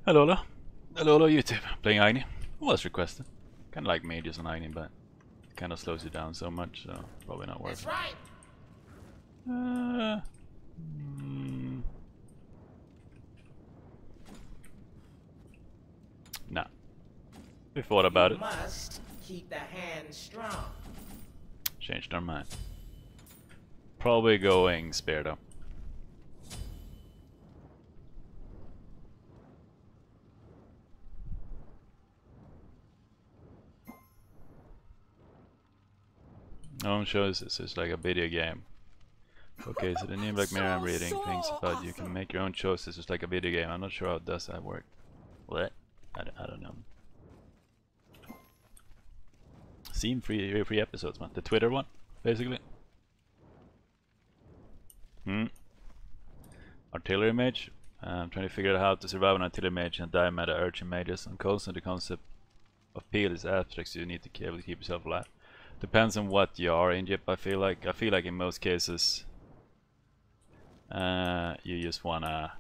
Hello, hello. Hello, hello, YouTube. Playing Agni. Was requested. Kind of like mages on Agni, but it kind of slows you down so much, so probably not worth it. Right. Nah. We thought about it. Must keep the hand strong. Changed our mind. Probably going Spear though. No one shows this is like a video game. Okay, so the new Black Mirror I'm reading thinks about you can make your own choices just like a video game. I'm not sure how does that work. What? I don't know. Seem free episodes, man. The Twitter one, basically. Artillery mage. I'm trying to figure out how to survive an artillery mage and die meta urchin mages. On constant, the concept of peel is abstract, so you need to be able to keep yourself alive. Depends on what you are in Jip. I feel like in most cases you just wanna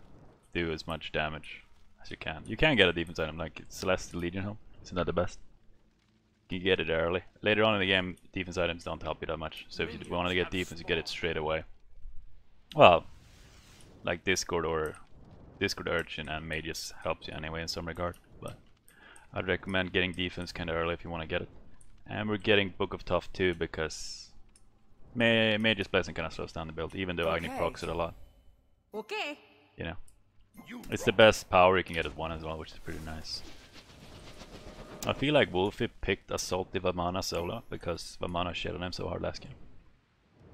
do as much damage as you can. You can get a defense item like Celestial Legion Home. Isn't that the best? You can get it early. Later on in the game, defense items don't help you that much. So if you want to get defense, you get it straight away. Well, like Discord Urchin and Mages helps you anyway in some regard. But I'd recommend getting defense kind of early if you want to get it. And we're getting Book of Tough too because Mage's Blessing kind of slows down the build, even though Agni procs it a lot. Okay. You know, it's the best power you can get at one as well, which is pretty nice. I feel like Wolfie picked Assaultive Vamana solo because Vamana shit on him so hard last game.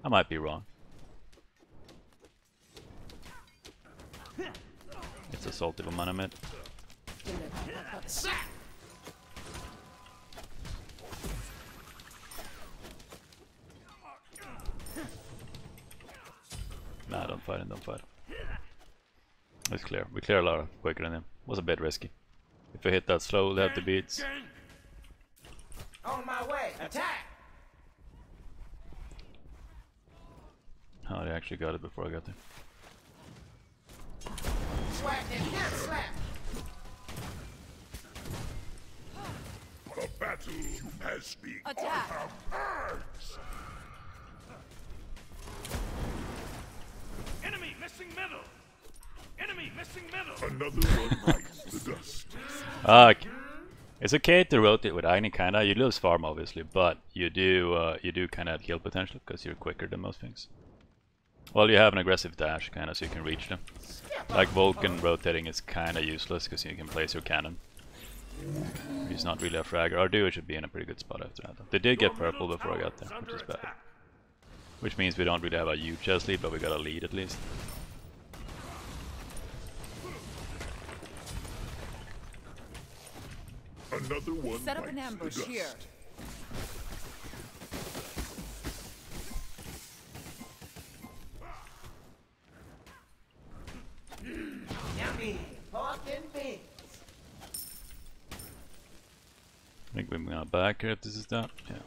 I might be wrong. It's Assaultive Vamana mid. Nah, don't fight him, don't fight him. It's clear. We clear a lot quicker than him. Was a bit risky. If I hit that slow, they have the beats. On my way. Attack. Oh, they actually got it before I got there. Swag and not slap. The battle has begun. Attack. Enemy missing middle. Enemy missing middle. Another one bites the dust. It's okay to rotate with Agni kinda. You lose farm obviously, but you do kinda have heal potential because you're quicker than most things. Well, you have an aggressive dash kinda, so you can reach them. Like Vulcan rotating is kinda useless because you can place your cannon. He's not really a fragger. Our duo should be in a pretty good spot after that. They did get purple before I got there, which is bad. Which means we don't really have a huge chest lead, but we got a lead at least. Another one. Set up an ambush here. Yummy. Pork and beans. I think we're gonna back here if this is that. Yeah.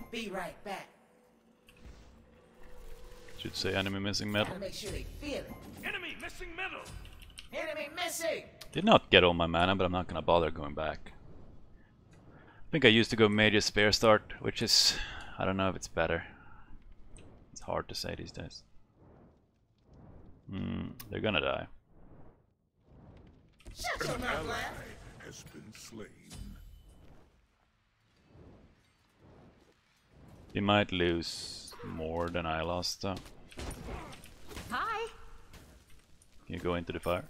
Be right back. Should say enemy missing metal. Gotta make sure they feel it. Enemy missing middle. Enemy missing. Did not get all my mana, but I'm not gonna bother going back. I think I used to go Mage's Spare start, which is... I don't know if it's better. It's hard to say these days. They're gonna die. Shut your mouth, lad. Has been slain. They might lose more than I lost though. Hi. Can you go into the fire?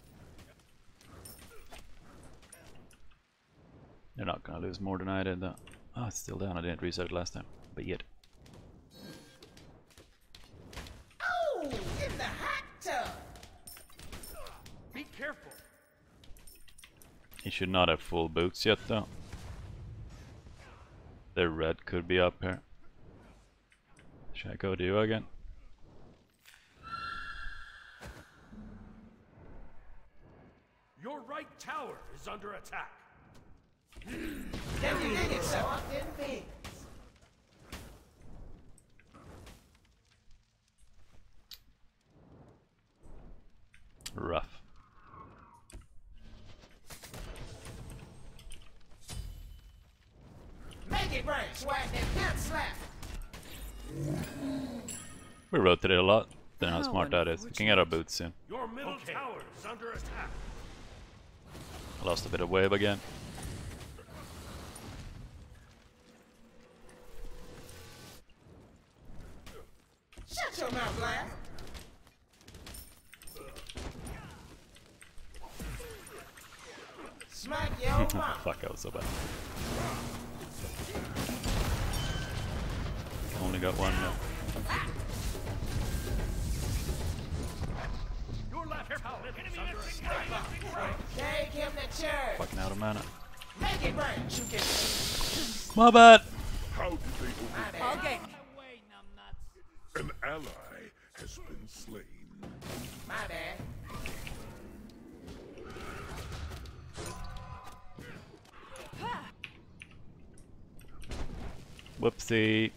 They're not gonna lose more than I did though. Oh, it's still down. I didn't reset it last time. But yet. Oh, in the hot tub. Be careful. He should not have full boots yet though. The red could be up here. Should I go duo again? Your right tower is under attack. Then you did it, so pork and beans. Rough. Make it rain. Swag that pimp slap. We rotated a lot. Don't know how How smart that is. We can get our boots soon. Your middle tower is under attack. I lost a bit of wave again. Shut your mouth, Blast. Smack your mouth. Fuck, that was so bad. Only got one now. Your left tower is under attack. Take him to church. Fucking out of mana. Make it rain. You can. My bad! How did they overcome? My bad. Okay. An ally has been slain. My bad. Whoopsie.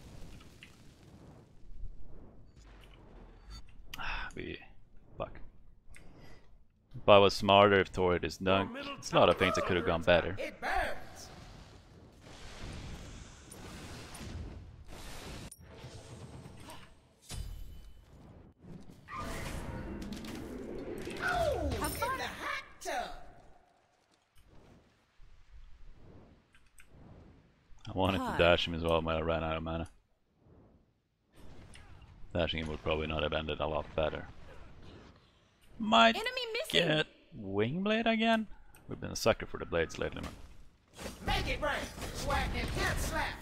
Fuck. If I was smarter, if Thor hit his dunk, it's a lot of things that could have gone better. It burns. Oh, in the hot tub. I wanted to dash him as well, but I ran out of mana. Dashing him would probably not have ended a lot better. Might Enemy missing. get Wingblade again? We've been a sucker for the blades lately, man. Make it rain. Swag that pimp slap.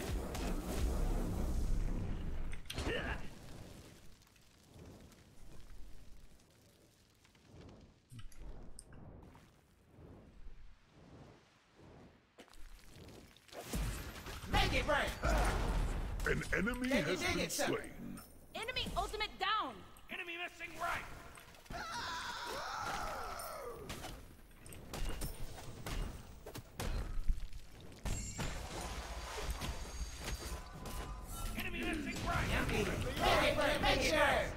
Make it rain. An enemy Dig it, has dig been it, sir. slain. Enemy ultimate down. Enemy missing right. Enemy missing right. Make it rain. Make it rain.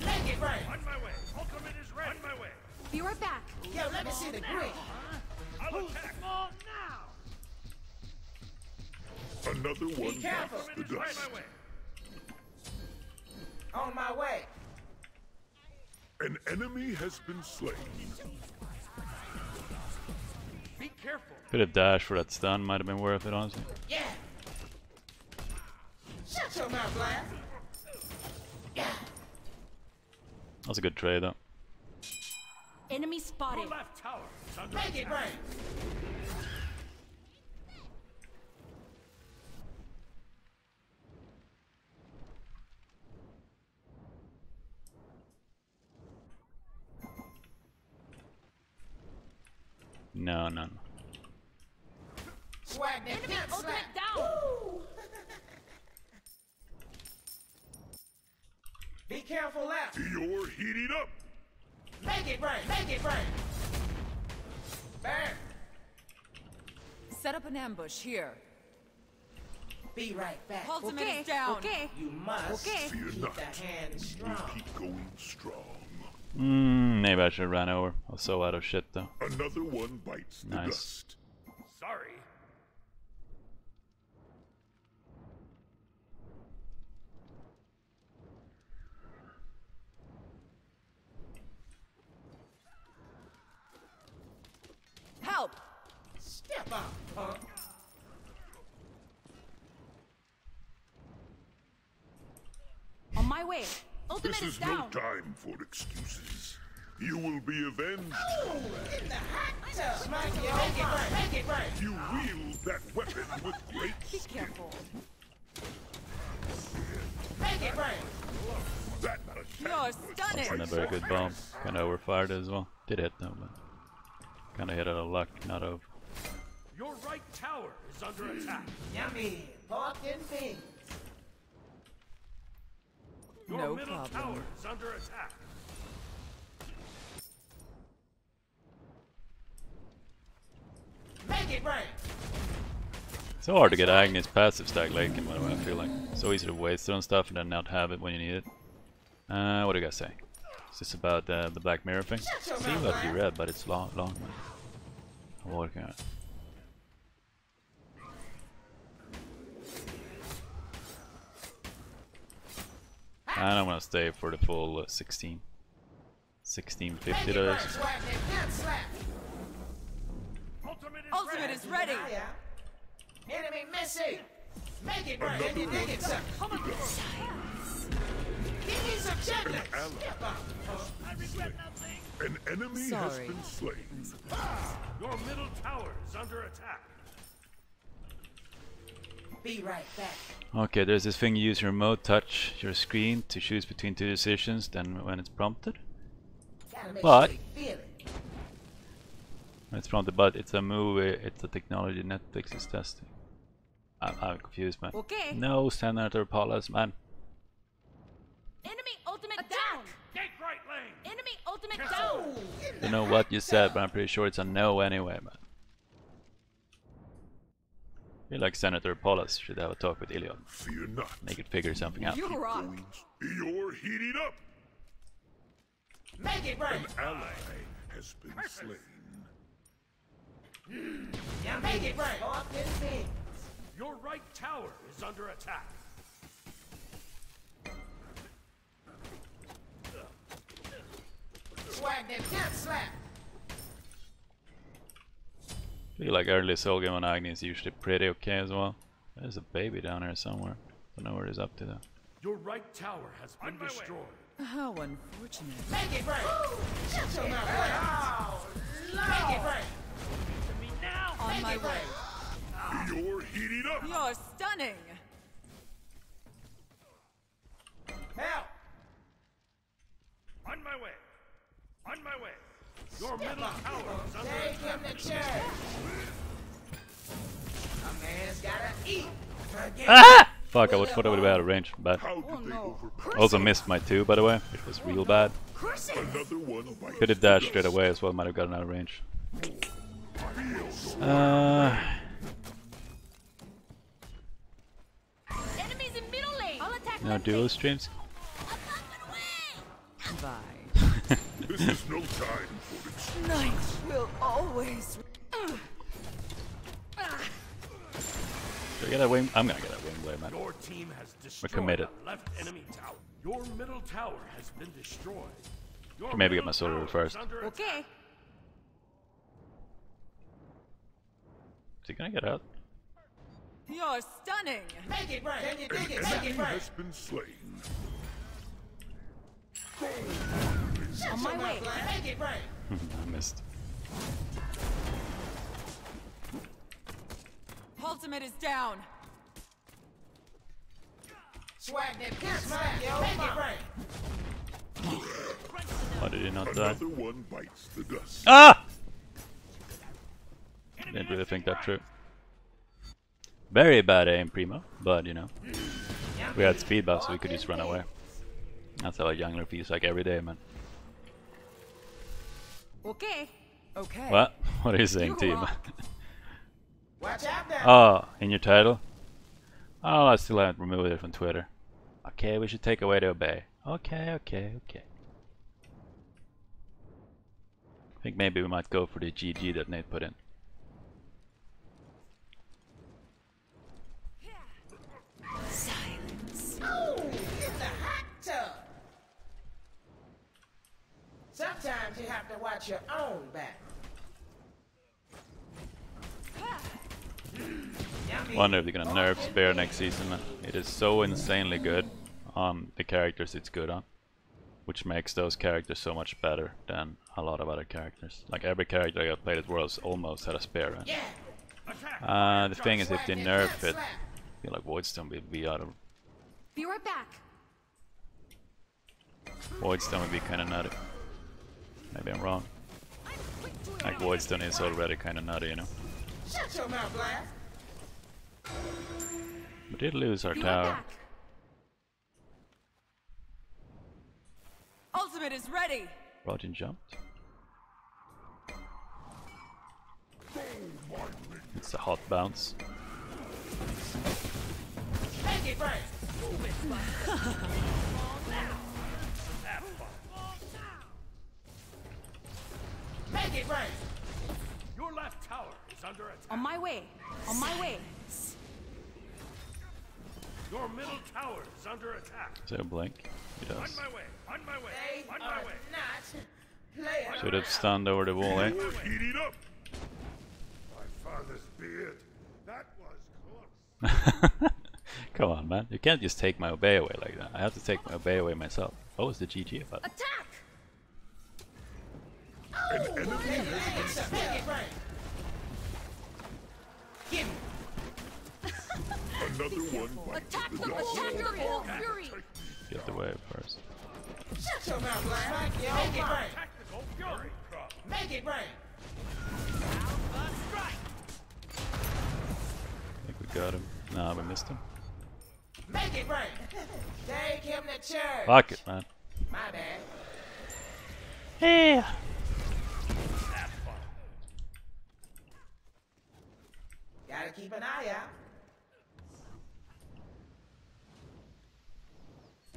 Make it rain. On my way. Ultimate is ready. On my way. Be right back. Yo, let me see the green. I'll attack. Now. Another one careful. bites the dust. On my way. On my way. An enemy has been slain. Be careful. Bit of dash for that stun might have been worth it, honestly. Yeah. Shut your mouth, Blast. Yeah. That was a good trade, though. Enemy Your spotted. left tower is under Make it attack. rain. No, no, no. Swag that Enemy pimp ultimate slap. down. Woo. Be careful left. You're heating up. Make it rain. Make it rain. Burn. Set up an ambush here. Be right back. Ultimate is down. Okay. You must Okay. Fear keep not. the hand We'll strong. keep going strong. Maybe I should have ran over. I was so out of shit, though. Another one bites the Nice. dust. Sorry. Help. Step up, punk. On my way. Ultimate This is is no down. time for excuses. You will be avenged. Ooh, in the hot tub. Smack your make it rain. Make it rain. You wield that weapon with great Be skill. careful. Make it rain. That attack You're was stunning. Wasn't a very good bomb. Kinda overfired it as well. Did hit, though, but kinda hit out of luck, not of. Your right tower is under attack. Yummy. Pork and beans. Your No middle problem. tower is under attack. Make it rain. So hard to get Agni's passive stack late game, by the way, I feel like. So easy to waste it on stuff and then not have it when you need it. What do you guys say? Is this about the Black Mirror thing? Shut your Seems mouth, like you Black. read, but it's long, man. I'm working on it. And I'm gonna stay for the full 16. 1650 dollars. Ultimate is ready. Enemy missing. Make it burn. Can you dig it, son? Give me some chitlins. I regret nothing. An enemy has been slain. Your middle tower is under attack. Be right back. Okay, there's this thing you use your remote touch your screen to choose between two decisions then when it's prompted. Gotta make But sure you feel it. when it's prompted, but it's a movie, it's a technology Netflix is testing. I'm confused, man. Okay. No Senator Paulus, man. Enemy ultimate down. Take right lane. Enemy ultimate down. Don't know what you said, but I'm pretty sure it's a no anyway, man. I feel like Senator Paulus should have a talk with Ilion. Fear not. Make it figure something out. You rock. You're heating up. Make it burn. An ally has been slain. Yeah, make it burn. Off this thing. Your right tower is under attack. Swag that pimp slap. I feel like early soul game on Agni is usually pretty okay as well. There's a baby down here somewhere. Don't know what he's up to though. Your right tower has been destroyed. How unfortunate. Make it burn. Shut your mouth. Oh, make it burn. To me now. On my way. You're heating up. You're stunning. Help. On my way. On my way. Your middle tower is under Take attack. him to church. A man's gotta eat. Forget Ah! Fuck, I would thought I would be out of range. Bad. How did they overpower? Also missed my 2 by the way. It was real bad. Another one bites Could have the dashed straight dust. away as well, might have gotten out of range. Enemies in middle lane. I'll attack No left duo lane. streams? Bye. This is no time for it. Night will always. Should I get a wing? I'm gonna get a wing blade, man. Your team has destroyed committed. the left enemy tower. Your middle tower has been destroyed. Your Or maybe get middle my solar tower first. is under attack. Okay. Is he gonna get out? You're stunning. Make it burn. Can you dig it? An Make it enemy burn. has been slain. On my way. Make it burn. I missed. Ultimate is down. Swag that pimp slap. Yo, make it burn. Why did he not die? Another one bites the dust. Ah! Didn't really think that through. Very bad aim, Primo, but you know. We had speed buff, so we could just run away. That's how a jungler feels like every day, man. Okay. Okay. What? What are you saying, You team? rock. Watch out now. Oh, in your title? Oh, I still haven't removed it from Twitter. Okay, we should take away the obey. Okay, okay, okay. I think maybe we might go for the GG that Nate put in. Silence. Ooh, in the hot tub. Sometimes you have to watch your own back. Wonder if they're gonna nerf Spear next season, man. It is so insanely good on the characters it's good on. Which makes those characters so much better than a lot of other characters. Like every character I got played at Worlds almost had a Spear, right? Yeah. The thing is, if they nerf it, I feel like Voidstone would be out of... Be right back. Voidstone would be kinda nutty. Maybe I'm wrong. Like Voidstone is already kinda nutty, you know. Shut your mouth, Blast. We did lose our Be tower. right back. Ultimate is ready. Roger jumped. It's a hot bounce. Make it burn. Make it burn. Your left tower is under attack. On my way. On my way. Your middle tower is under attack. Is there a blink? He On does. my way. On my way. They On my are way. not playing. Should have stunned over the wall, eh? You're heating up. My father's beard. That was close. Come on, man. You can't just take my obey away like that. I have to take my obey away myself. What was the GG about? Attack! An enemy has been Make it rain. Give me. another one bites Attack the the dust. attacker full fury! Get the wave first. Shut your mouth, Black. Make it rain. Tactical fury. Make it rain. I think we got him. Nah, we missed him. Make it rain. Take him to church. Fuck it, man. My bad. Yeah. Gotta keep an eye out.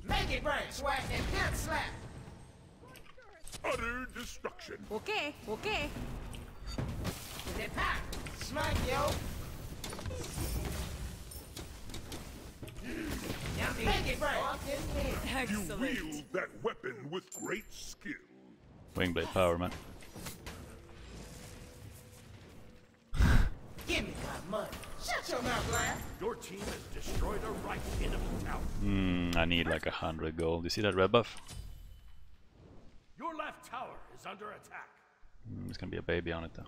Make it rain. Swag and pimp slap. Utter destruction. Okay, okay. The pop. Smack, yo. Make it rain. Walk in here. You Excellent. wield that weapon with great skill. Wingblade power, man. Give me my money. Shut your mouth, Black. Your team has destroyed a right enemy tower. I need like 100 gold. You see that red buff? Your left tower is under attack. There's gonna be a baby on it though.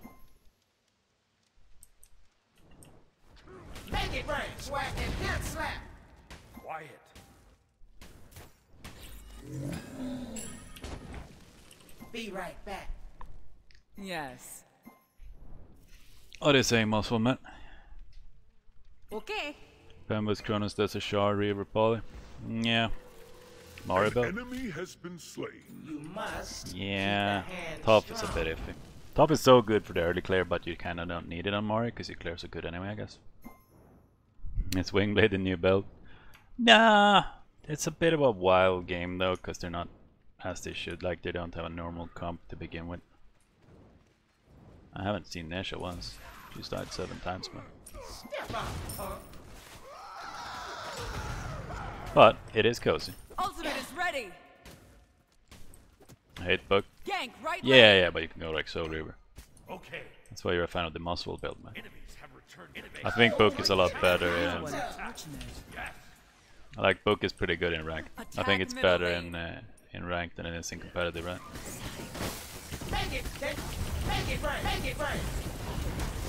Make it rain. Swag and pimp slap. Quiet. Be right back. Yes. What is a muscle, man? Okay. Pembus, Kronos, that's a shard, Reaver, Poly. Yeah. Mario An build? enemy has been slain. You must. Yeah. keep the hand Top is a strong. bit iffy. Top is so good for the early clear, but you kinda don't need it on Mario because you clear so good anyway, I guess. It's Wingblade, the new build. Nah. It's a bit of a wild game though, because they're not as they should. Like, they don't have a normal comp to begin with. I haven't seen Nesha once. She's died 7 times, man. Step up, punk. But it is cozy. Ultimate is ready. I hate Book. Gank right Yeah, but you can go like Soul Reaver. Okay. That's why you're a fan of the muscle build, man. Enemies have returned. I think Book is a lot better in... Unfortunate. Yes. I like Book is pretty good in rank. I think Attack it's middle better lane. in rank than it is in competitive rank. Make it rain. Make it rain.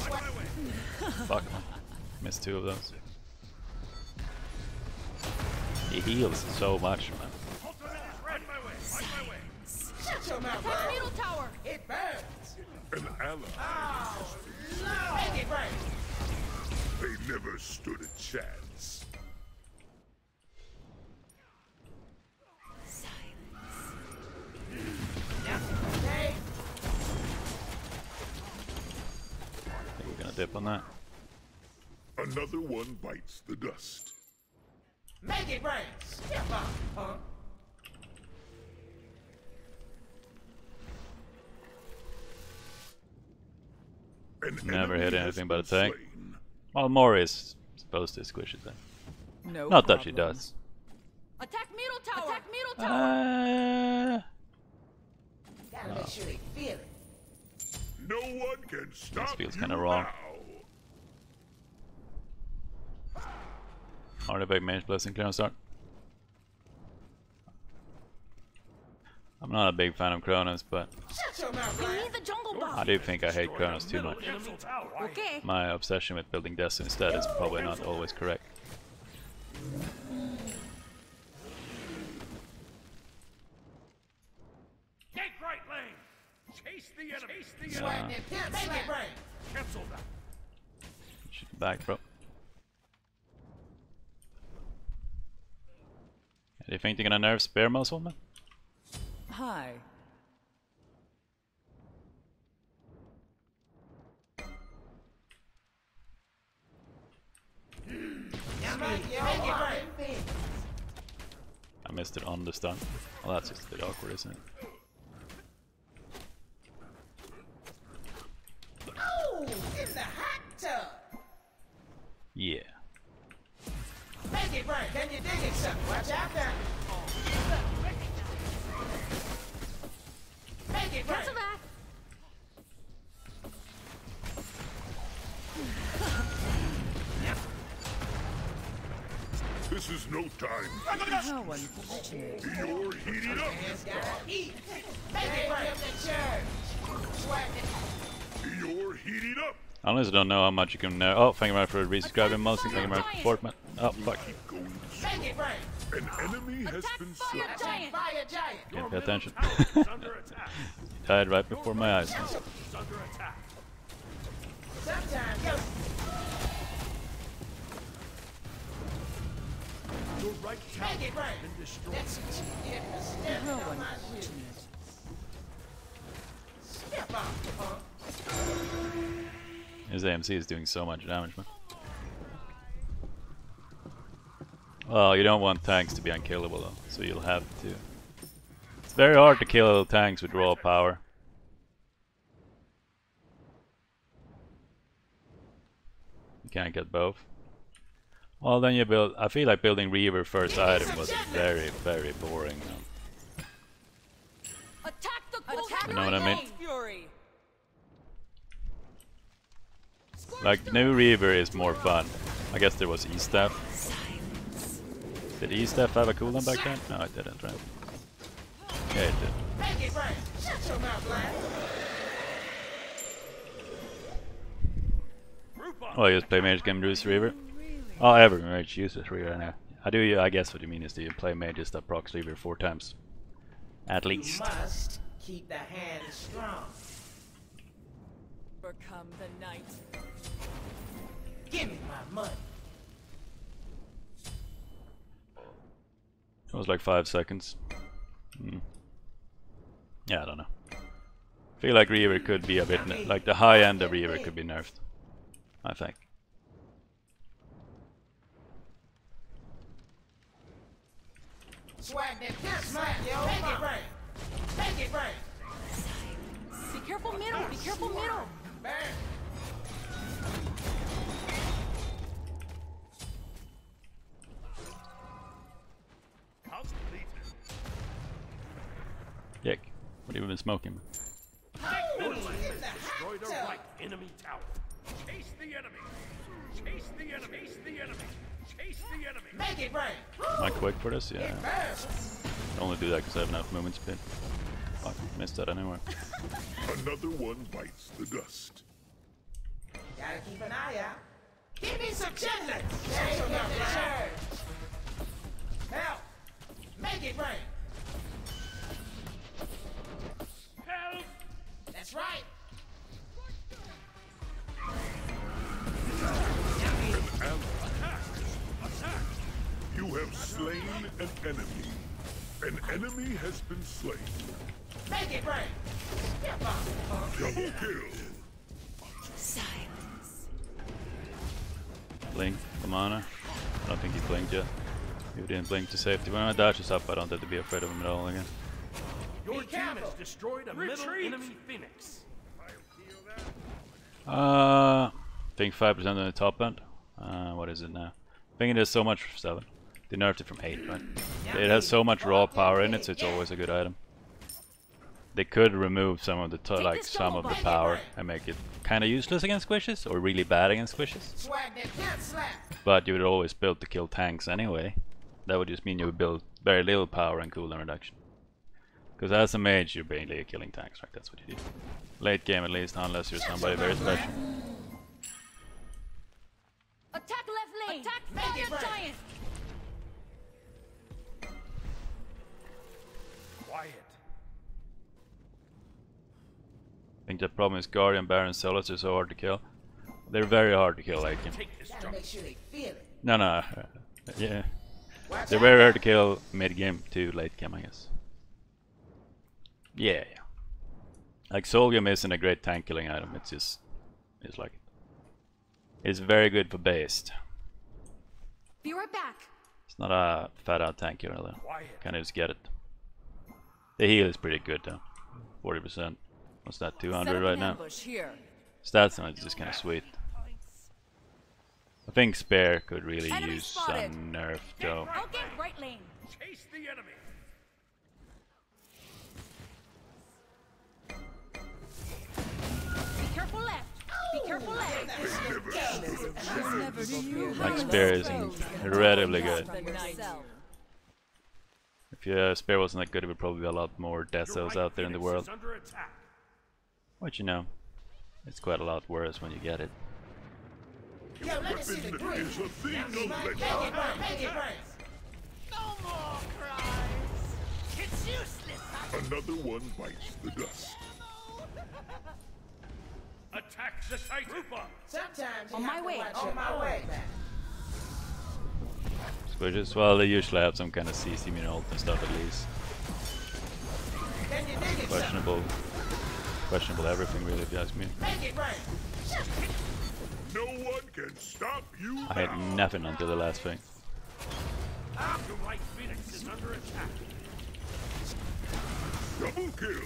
On my way. Fuck, man. Missed 2 of those. He heals so much, man. Ultimate is ready. On my way. On my way. Shut your mouth, Attack Black. middle tower. It burns. An ally. Oh, no. Make it rain. They never stood a chance. Okay. I think we're gonna dip on that. Another one bites the dust. Make it rain. Step up, punk. An Never enemy hit has anything but been attack. slain. Well, Mori is supposed to squish it then. No Not that she problem. does. Attack middle tower. Attack middle tower. Gotta make sure they feel it. No one can stop feels you kinda wrong. now. Artifact Mage Blessing clear on start. I'm not a big fan of Kronos, but Shut your mouth, Give Black. me the jungle I buff. do think I hate Kronos too Middle much. enemy tower. Okay. My obsession with building Destiny instead is probably not always correct. Gank right lane. Chase the enemy. Chase the enemy. Swag and pimp. Make it rain. Cancel that. Shoot him back, bro. Do you think they're gonna nerf Spear Muscle, man? Hi. Make it rain. I missed it on the stun. Well, that's just a bit awkward, isn't it? Oh, in the hot tub. Yeah. Make it rain. Can you dig it, son? Watch out now. it rain. Cancel that. This is no time. No one. You're heating up. Hands gotta eat. Make it rain. The church. Swag it. You're heating up. I honestly don't know how much you can. Oh, thank you very much for resubscribing, Mostly. Thank you very much for Fortman. Oh, fuck. Keep going. Make it rain. An enemy has Attack been fire slain. giant. Fire giant. Can't pay attention. Tower is under attack. Died right before my eyes. Is under attack. Sometimes, yo. Your right tower Make it rain. has been destroyed. That's what you get for stepping on my shit. Step off, His AMC is doing so much damage, man. Well, you don't want tanks to be unkillable though, so you'll have to. It's very hard to kill tanks with raw power. You can't get both. Well, then you build. I feel like building Reaver first item was very, very boring. Attack the cool. You know what I mean? Fury. Like, new Reaver is more fun. I guess there was E-Staff. Did E-Staff have a cooldown back then? No, it didn't, right? Yeah, it did. Make it rain. Shut your mouth, lad. Group up. Oh, you just play Mage Game Reduce Reaver? Oh, every Mage uses Reaver now. I guess what you mean is do you play Mages that procs Reaver 4 times? At You least. must keep the hand strong. Become the night. Give me my money. It was like 5 seconds. Yeah, I don't know. Feel like Reaver could be a bit like the high end of Reaver could be nerfed. I think. Swag that pimp smack, yo. Make it rain. Make it rain. Be careful middle. Be careful middle. Bam. House deleted. Yick. What have you been smoking? Your team has destroyed a right enemy tower. Chase the enemy. Chase the enemy. Chase the enemy. Chase the enemy. Make it rain. Am I quick for this? Yeah. Burst. I only do that because I have enough movement speed. Fuck, missed that anyway. Another one bites the dust. Gotta keep an eye out. Give me some chitlins. Shut your mouth, lad. Help. Make it rain. Help! That's right. Attack! You have slain an enemy. An enemy has been slain. Make it rain. Step up. Double kill. Silence. Blink, Lamana. I don't think he blinked yet. He didn't blink to safety. When I dash is up, I don't have to be afraid of him at all again. Your Be team has careful. destroyed a middle enemy Phoenix. I think 5% on the top end. What is it now? I think it is so much 7. They nerfed it from 8, right? It has so much raw power in it, so it's always a good item. They could remove some of the some of the power and make it kind of useless against squishes or really bad against squishes. Swag that pimp slap. But you would always build to kill tanks anyway. That would just mean you would build very little power and cooldown reduction. Because as a mage, you're basically killing tanks, right? That's what you do. Late game at least, unless you're somebody very special. Attack left lane. Attack Make it fire rain. giant. Quiet. I think the problem is Guardian, Baron, Zealots are so hard to kill. They're very hard to kill late game. Take this Gotta jump. make sure they feel it. No, yeah. Watch They're out. very hard to kill mid game to late game, I guess. Yeah. Like Solgrim isn't a great tank killing item. It's like it's very good for based. Be right back. It's not a fat out tank killer though. Quiet. Kind of just get it. The heal is pretty good though. 40%. What's that? 200 right now. Here. Stats on it is just kind of sweet. I think Spare could really Enemy use spotted. some nerf though. I'll get right lane. Chase the enemy. Like spear is incredibly good. If your spear wasn't that good, it would probably be a lot more death cells out there in the world. But you know, it's quite a lot worse when you get it. Yo, let me see the green. Is a thing of legend. Make it burn. No more cries. It's useless. Another one bites the dust. Attack the Titan! Sometimes you On have my to way. watch On your my way. back. Squishes, well, they usually have some kind of CC mean ult and stuff at least. Can you dig it? Questionable everything really, if you ask me. Make it burn. No one can stop you I had now. nothing until the last thing. Your right Phoenix is under attack. Double kill.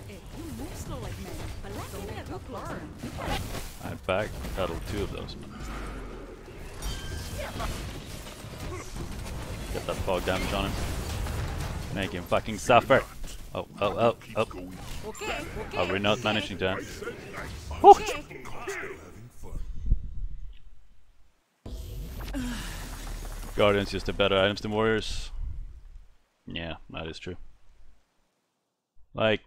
You move slow like men, but let me look learn. I backpedaled 2 of those. Get that fog damage on him. Make him fucking suffer. Oh. Okay. Are we not managing to? Okay. Guardians just the better items than warriors. Yeah, that is true. Like,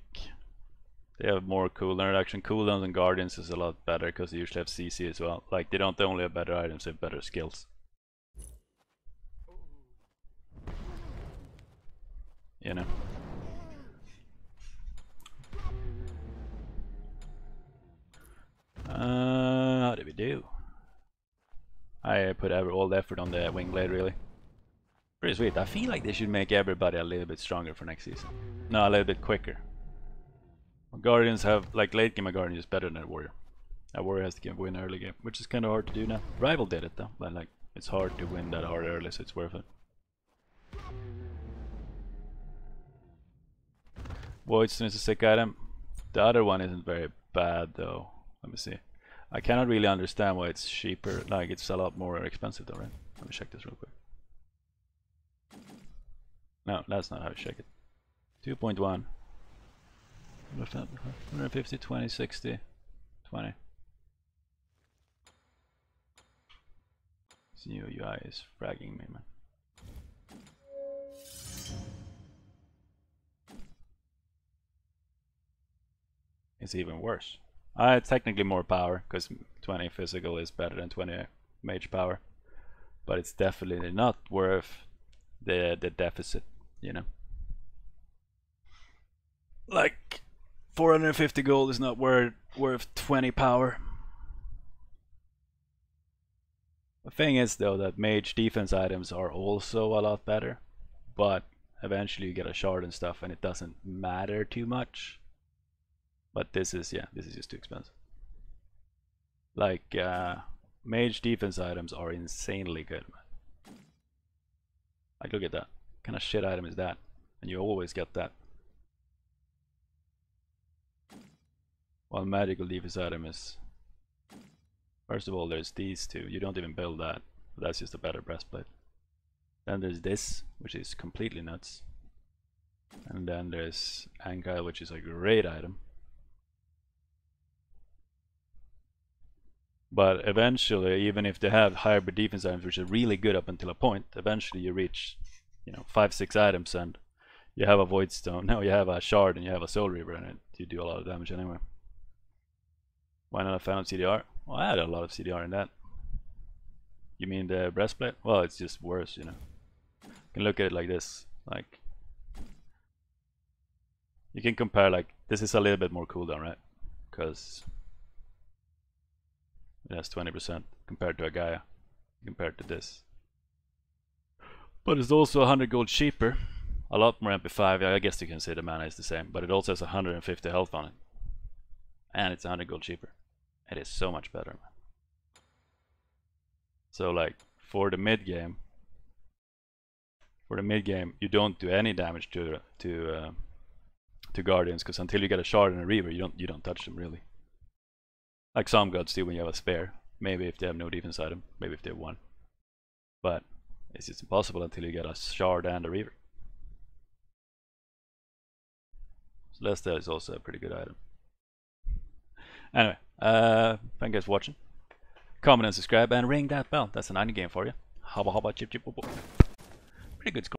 they have more cooldown reduction. Cooldowns and Guardians is a lot better because they usually have CC as well. Like, they don't only have better items, they have better skills. You know. How did we do? I put all the effort on the wing blade, really. Pretty sweet. I feel like they should make everybody a little bit stronger for next season. No, a little bit quicker. Guardians have, like, late game, a Guardian is better than a warrior. A warrior has to win early game, which is kind of hard to do now. Rival did it though, but like, it's hard to win that hard early, so it's worth it. Voidstone is a sick item. The other one isn't very bad though. Let me see. I cannot really understand why it's cheaper. Like, it's a lot more expensive though, right? Let me check this real quick. No, that's not how you check it. 2.1. 150, 20, 60, 20. This new UI is fragging me, man. It's even worse. It's technically more power, because 20 physical is better than 20 mage power. But it's definitely not worth the deficit, you know? Like, 450 gold is not worth 20 power. The thing is though that mage defense items are also a lot better, but eventually you get a shard and stuff and it doesn't matter too much. But this is just too expensive. Like, mage defense items are insanely good, man. Like, look at that. What kind of shit item is that? And you always get that. While magical defense item is... First of all, there's these two. You don't even build that. That's just a better breastplate. Then there's this, which is completely nuts. And then there's Ankai, which is a great item. But eventually, even if they have hybrid defense items, which are really good up until a point, eventually you reach, you know, 5-6 items and you have a void stone. No, you have a shard and you have a soul reaver in it. You do a lot of damage anyway. Why not a fan of CDR? Well, I had a lot of CDR in that. You mean the breastplate? Well, it's just worse, you know. You can look at it like this. Like, you can compare, like, this is a little bit more cooldown, right? Because it has 20% compared to a Gaia, compared to this. But it's also 100 gold cheaper. A lot more MP5. I guess you can say the mana is the same, but it also has 150 health on it. And it's 100 gold cheaper. It is so much better, man. So like, for the mid game, you don't do any damage to Guardians, because until you get a shard and a reaver, you don't touch them really. Like some gods do when you have a spare. Maybe if they have no defense item, maybe if they have one. But it's just impossible until you get a shard and a reaver. Celestia is also a pretty good item. Anyway, Thank you guys for watching. Comment and subscribe and ring that bell. That's an Agni game for you. Hobba hobba chip chip whoop whoop. Pretty good score.